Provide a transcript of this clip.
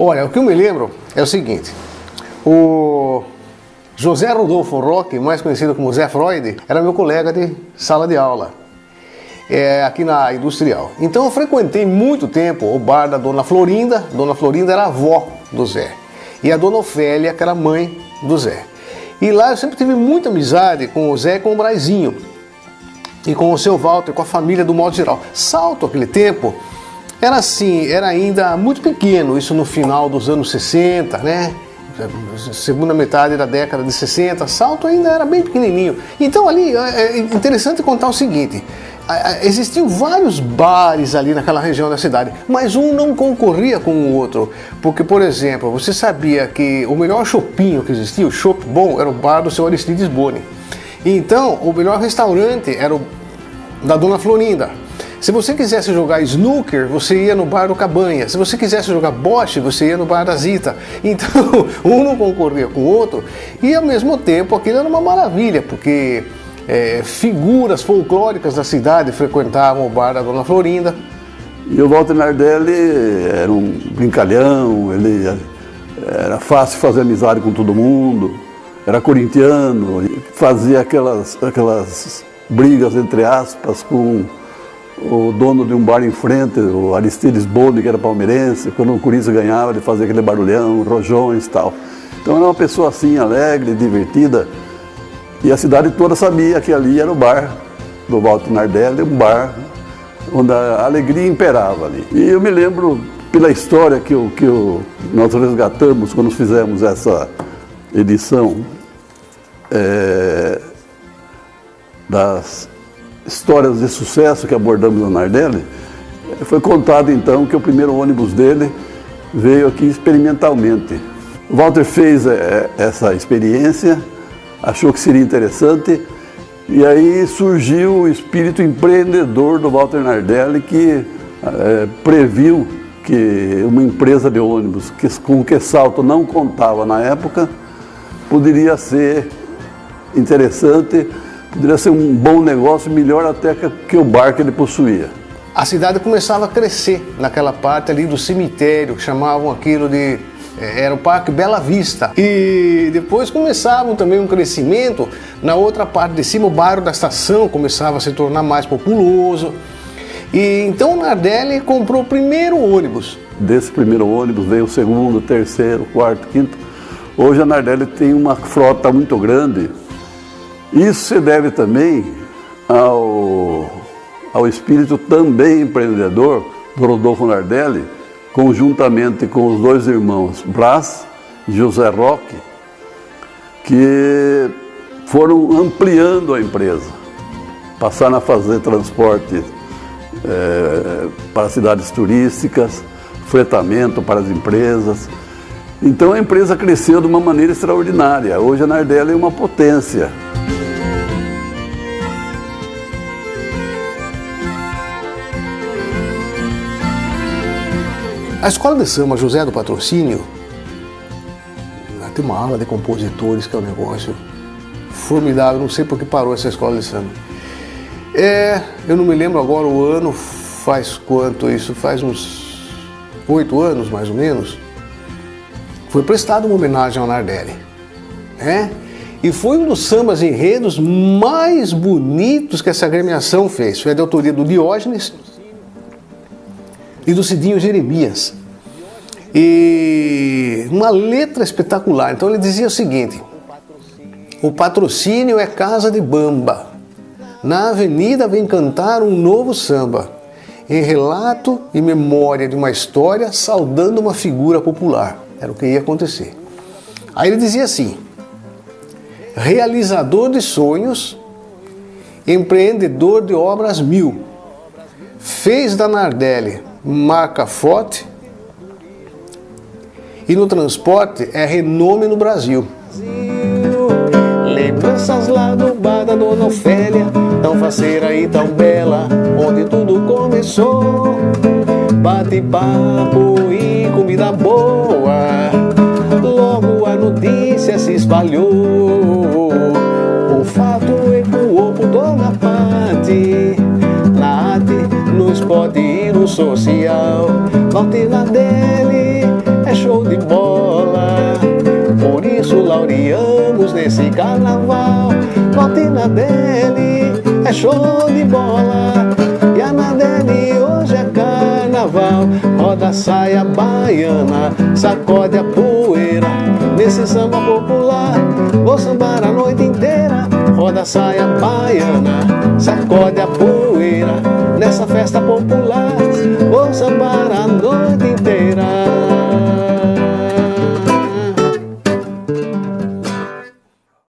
Olha, o que eu me lembro é o seguinte, o José Rodolfo Roque, mais conhecido como Zé Freud, era meu colega de sala de aula, aqui na Industrial. Então eu frequentei muito tempo o bar da Dona Florinda. Dona Florinda era a avó do Zé. E a Dona Ofélia, que era a mãe do Zé. E lá eu sempre tive muita amizade com o Zé e com o Braizinho. E com o seu Walter, com a família do modo geral. Salto, aquele tempo, era assim, era ainda muito pequeno, isso no final dos anos 60, né? Segunda metade da década de 60, Salto ainda era bem pequenininho. Então ali é interessante contar o seguinte, existiam vários bares ali naquela região da cidade, mas um não concorria com o outro, porque, por exemplo, você sabia que o melhor chopinho que existia, o chopp bom, era o bar do seu Aristides Boni. Então, o melhor restaurante era o da Dona Florinda. Se você quisesse jogar snooker, você ia no bar do Cabanha. Se você quisesse jogar boche, você ia no bar da Zita. Então, um não concorria com o outro. E, ao mesmo tempo, aquilo era uma maravilha, porque figuras folclóricas da cidade frequentavam o bar da Dona Florinda. E o Walter Nardelli era um brincalhão, ele era fácil fazer amizade com todo mundo, era corintiano, fazia aquelas brigas, entre aspas, com o dono de um bar em frente, o Aristides Boni, que era palmeirense. Quando o Corinthians ganhava, ele fazia aquele barulhão, rojões e tal. Então era uma pessoa assim, alegre, divertida. E a cidade toda sabia que ali era o bar do Walter Nardelli, um bar onde a alegria imperava ali. E eu me lembro, pela história que nós resgatamos quando fizemos essa edição das histórias de sucesso que abordamos na Nardelli, foi contado então que o primeiro ônibus dele veio aqui experimentalmente. O Walter fez essa experiência, achou que seria interessante, e aí surgiu o espírito empreendedor do Walter Nardelli, que previu que uma empresa de ônibus com que Salto não contava na época poderia ser interessante, poderia ser um bom negócio, melhor até que o bar que ele possuía. A cidade começava a crescer naquela parte ali do cemitério, chamavam aquilo de... era o Parque Bela Vista. E depois começava também um crescimento na outra parte de cima, o bairro da Estação começava a se tornar mais populoso. E então o Nardelli comprou o primeiro ônibus. Desse primeiro ônibus veio o segundo, terceiro, quarto, quinto. Hoje a Nardelli tem uma frota muito grande. Isso se deve também ao espírito também empreendedor do Rodolfo Nardelli, conjuntamente com os dois irmãos Brás e José Roque, que foram ampliando a empresa, passaram a fazer transporte para cidades turísticas, fretamento para as empresas. Então a empresa cresceu de uma maneira extraordinária. Hoje a Nardelli é uma potência. A Escola de Samba José do Patrocínio tem uma ala de compositores que é um negócio formidável, não sei por que parou essa escola de samba. Eu não me lembro agora o ano, faz quanto isso? Faz uns 8 anos mais ou menos. Foi prestada uma homenagem ao Nardelli, né? E foi um dos sambas enredos mais bonitos que essa agremiação fez. Foi de autoria do Diógenes e do Cidinho Jeremias. E uma letra espetacular. Então ele dizia o seguinte: o patrocínio é casa de bamba, na avenida vem cantar um novo samba, em relato e memória de uma história, saudando uma figura popular. Era o que ia acontecer. Aí ele dizia assim: realizador de sonhos, empreendedor de obras mil, fez da Nardelli marca forte e no transporte é renome no Brasil. Lembranças lá do bar da Dona Ofélia, tão faceira e tão bela, onde tudo começou. Bate-papo e comida boa, logo a notícia se espalhou. O fato ecoou por Dona Pati, na arte, no esporte e no social. Walter Nardelli é show laureamos nesse carnaval. Valtina dele é show de bola, e a Nardelli hoje é carnaval. Roda a saia baiana, sacode a poeira, nesse samba popular vou sambar a noite inteira. Roda a saia baiana, sacode a poeira, nessa festa popular vou sambar